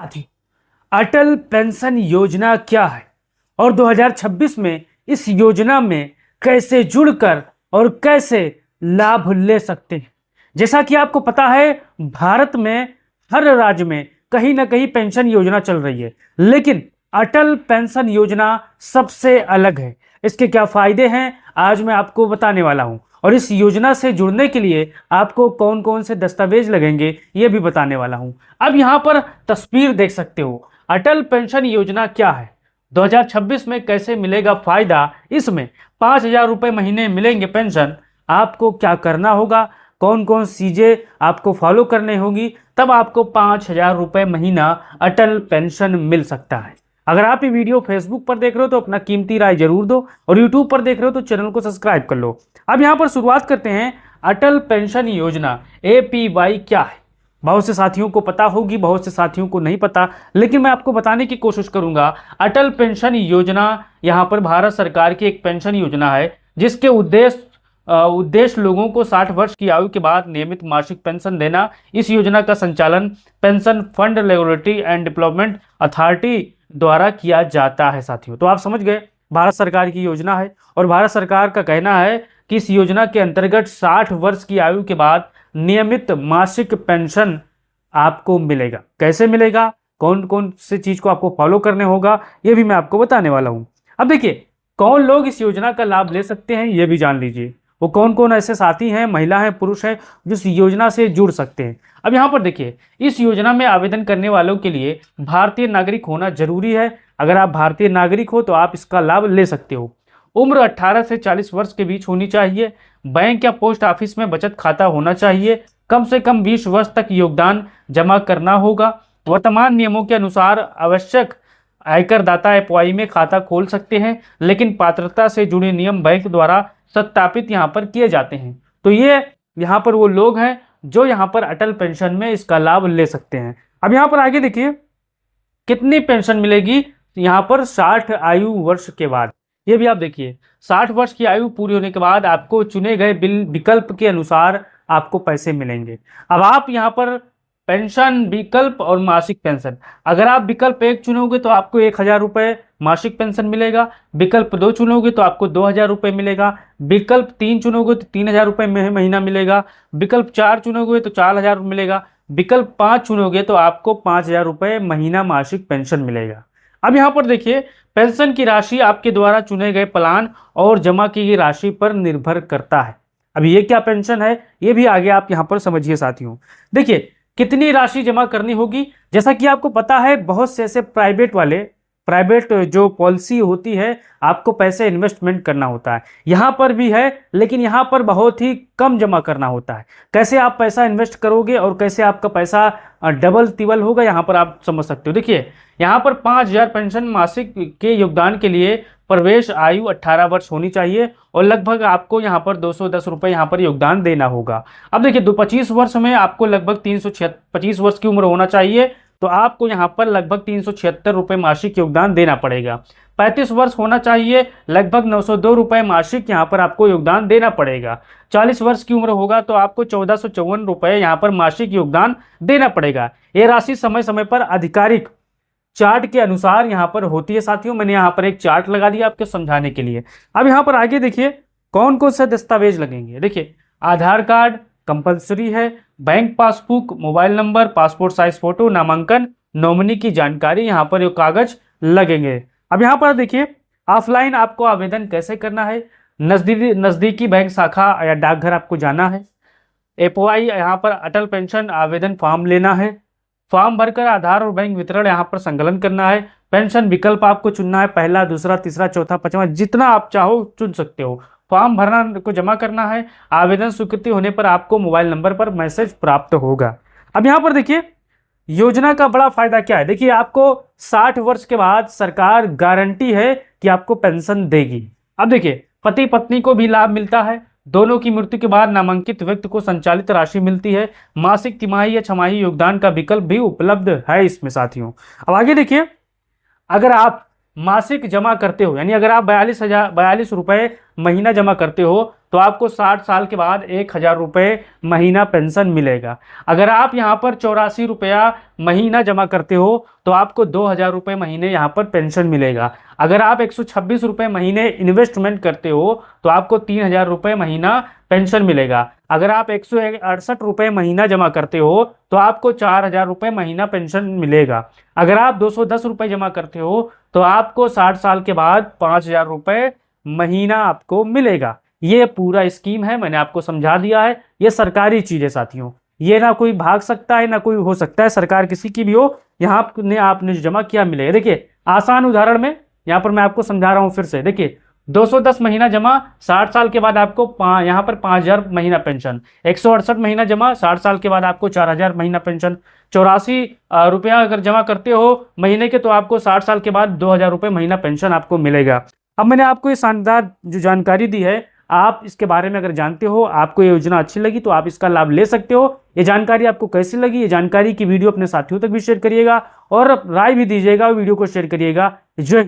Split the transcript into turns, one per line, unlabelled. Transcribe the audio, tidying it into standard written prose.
साथी, अटल पेंशन योजना क्या है और 2026 में इस योजना में कैसे जुड़कर और कैसे लाभ ले सकते हैं। जैसा कि आपको पता है, भारत में हर राज्य में कहीं ना कहीं पेंशन योजना चल रही है, लेकिन अटल पेंशन योजना सबसे अलग है। इसके क्या फायदे हैं आज मैं आपको बताने वाला हूं, और इस योजना से जुड़ने के लिए आपको कौन कौन से दस्तावेज लगेंगे ये भी बताने वाला हूं। अब यहां पर तस्वीर देख सकते हो, अटल पेंशन योजना क्या है, 2026 में कैसे मिलेगा फायदा, इसमें 5,000 रुपये महीने मिलेंगे पेंशन। आपको क्या करना होगा, कौन कौन चीजें आपको फॉलो करने होगी, तब आपको 5,000 रुपये महीना अटल पेंशन मिल सकता है। अगर आप ये वीडियो फेसबुक पर देख रहे हो तो अपना कीमती राय जरूर दो, और यूट्यूब पर देख रहे हो तो चैनल को सब्सक्राइब कर लो। अब यहां पर शुरुआत करते हैं। अटल पेंशन योजना APY क्या है, बहुत से साथियों को पता होगी, बहुत से साथियों को नहीं पता, लेकिन मैं आपको बताने की कोशिश करूंगा। अटल पेंशन योजना यहां पर भारत सरकार की एक पेंशन योजना है, जिसके उद्देश्य लोगों को 60 वर्ष की आयु के बाद नियमित मासिक पेंशन देना। इस योजना का संचालन pension fund regulatory and development authority द्वारा किया जाता है। साथियों, तो आप समझ गए, भारत सरकार की योजना है, और भारत सरकार का कहना है कि इस योजना के अंतर्गत 60 वर्ष की आयु के बाद नियमित मासिक पेंशन आपको मिलेगा। कैसे मिलेगा, कौन कौन सी चीज को आपको फॉलो करने होगा, यह भी मैं आपको बताने वाला हूं। अब देखिए, कौन लोग इस योजना का लाभ ले सकते हैं यह भी जान लीजिए। वो कौन कौन ऐसे साथी हैं, महिला हैं, पुरुष हैं, जो इस योजना से जुड़ सकते हैं। अब यहाँ पर देखिए, इस योजना में आवेदन करने वालों के लिए भारतीय नागरिक होना जरूरी है। अगर आप भारतीय नागरिक हो तो आप इसका लाभ ले सकते हो। उम्र 18 से 40 वर्ष के बीच होनी चाहिए। बैंक या पोस्ट ऑफिस में बचत खाता होना चाहिए। कम से कम 20 वर्ष तक योगदान जमा करना होगा। वर्तमान नियमों के अनुसार आवश्यक आयकर दाता APY में खाता खोल सकते हैं, लेकिन पात्रता से जुड़े नियम बैंक द्वारा सत्यापित यहाँ पर किए जाते हैं। तो ये यहाँ पर वो लोग हैं जो यहाँ पर अटल पेंशन में इसका लाभ ले सकते हैं। अब यहाँ पर आगे देखिए, कितनी पेंशन मिलेगी यहाँ पर 60 आयु वर्ष के बाद। ये भी आप देखिए, 60 वर्ष की आयु पूरी होने के बाद आपको चुने गए विकल्प के अनुसार आपको पैसे मिलेंगे। अब आप यहाँ पर पेंशन विकल्प और मासिक पेंशन, अगर आप विकल्प 1 चुनोगे तो आपको 1,000 रुपये मासिक पेंशन मिलेगा। विकल्प 2 चुनोगे तो आपको 2,000 रुपये मिलेगा। विकल्प 3 चुनोगे तो 3,000 रुपये महीना मिलेगा। विकल्प 4 चुनोगे तो 4,000 मिलेगा। विकल्प 5 चुनोगे तो आपको 5,000 रुपये महीना मासिक पेंशन मिलेगा। अब यहाँ पर देखिए, पेंशन की राशि आपके द्वारा चुने गए प्लान और जमा की गई राशि पर निर्भर करता है। अब ये क्या पेंशन है, ये भी आगे आप यहाँ पर समझिए साथियों। देखिए, कितनी राशि जमा करनी होगी, जैसा कि आपको पता है, बहुत से ऐसे प्राइवेट जो पॉलिसी होती है, आपको पैसे इन्वेस्टमेंट करना होता है। यहाँ पर भी है, लेकिन यहाँ पर बहुत ही कम जमा करना होता है। कैसे आप पैसा इन्वेस्ट करोगे और कैसे आपका पैसा डबल तिबल होगा, यहाँ पर आप समझ सकते हो। देखिए, यहाँ पर 5,000 पेंशन मासिक के योगदान के लिए प्रवेश आयु 18 वर्ष होनी चाहिए, और लगभग आपको यहाँ पर 210 रुपये यहाँ पर योगदान देना होगा। अब देखिए, 25 वर्ष में आपको लगभग 25 वर्ष की उम्र होना चाहिए, तो आपको यहाँ पर लगभग 376 रुपये मासिक योगदान देना पड़ेगा। 35 वर्ष होना चाहिए, लगभग 902 रुपये मासिक यहाँ पर आपको योगदान देना पड़ेगा। 40 वर्ष की उम्र होगा तो आपको 1454 रुपये यहाँ पर मासिक योगदान देना पड़ेगा। ये राशि समय समय पर आधिकारिक चार्ट के अनुसार यहाँ पर होती है। साथियों, मैंने यहाँ पर एक चार्ट लगा दिया आपके समझाने के लिए। अब यहाँ पर आगे देखिए, कौन कौन से दस्तावेज लगेंगे। देखिए, आधार कार्ड कंपलसरी है, bank passbook, mobile number, passport size photo, नामांकन, नॉमिनी की जानकारी, यहाँ पर ये कागज लगेंगे। अब यहाँ पर देखिए, ऑफलाइन आपको आवेदन कैसे करना है। नजदीकी बैंक शाखा या डाकघर आपको जाना है। APY यहाँ पर अटल पेंशन आवेदन फॉर्म लेना है। फॉर्म भरकर आधार और बैंक वितरण यहाँ पर संकलन करना है। पेंशन विकल्प आपको चुनना है, पहला, दूसरा, तीसरा, चौथा, पांचवा, जितना आप चाहो चुन सकते हो। फॉर्म भरना को जमा करना है। आवेदन स्वीकृति होने पर आपको मोबाइल नंबर पर मैसेज प्राप्त होगा। अब यहाँ पर देखिए, योजना का बड़ा फायदा क्या है। देखिए, आपको 60 वर्ष के बाद सरकार गारंटी है कि आपको पेंशन देगी। अब देखिए, पति पत्नी को भी लाभ मिलता है। दोनों की मृत्यु के बाद नामांकित व्यक्ति को संचालित राशि मिलती है। मासिक, तिमाही या छमाही योगदान का विकल्प भी उपलब्ध है इसमें साथियों। अब आगे देखिए, अगर आप मासिक जमा करते हो, यानी अगर आप 42 रुपए महीना जमा करते हो तो आपको 60 साल के बाद 1000 रुपये महीना पेंशन मिलेगा। अगर आप यहाँ पर 84 रुपया महीना जमा करते हो तो आपको 2000 रुपये महीने यहाँ पर पेंशन मिलेगा। अगर आप 126 रुपये महीने इन्वेस्टमेंट करते हो तो आपको 3000 रुपये महीना पेंशन मिलेगा। अगर आप 168 रुपये महीना जमा करते हो तो आपको 4000 रुपये महीना पेंशन मिलेगा। अगर आप 210 रुपये जमा करते हो तो आपको 60 साल के बाद 5000 रुपये महीना आपको मिलेगा। ये पूरा स्कीम है, मैंने आपको समझा दिया है। ये सरकारी चीज है साथियों, ये ना कोई भाग सकता है ना कोई हो सकता है, सरकार किसी की भी हो, यहाँ आपने जो जमा किया मिलेगा। देखिए आसान उदाहरण में यहाँ पर मैं आपको समझा रहा हूँ फिर से। देखिए 210 महीना जमा, 60 साल के बाद आपको यहाँ पर 5000 महीना पेंशन। 168 महीना जमा, 60 साल के बाद आपको 4000 महीना पेंशन। 84 रुपया अगर जमा करते हो महीने के तो आपको 60 साल के बाद 2000 रुपये महीना पेंशन आपको मिलेगा। अब मैंने आपको ये शानदार जो जानकारी दी है, आप इसके बारे में अगर जानते हो, आपको ये योजना अच्छी लगी तो आप इसका लाभ ले सकते हो। ये जानकारी आपको कैसी लगी, ये जानकारी की वीडियो अपने साथियों तक भी शेयर करिएगा और राय भी दीजिएगा, वीडियो को शेयर करिएगा। जय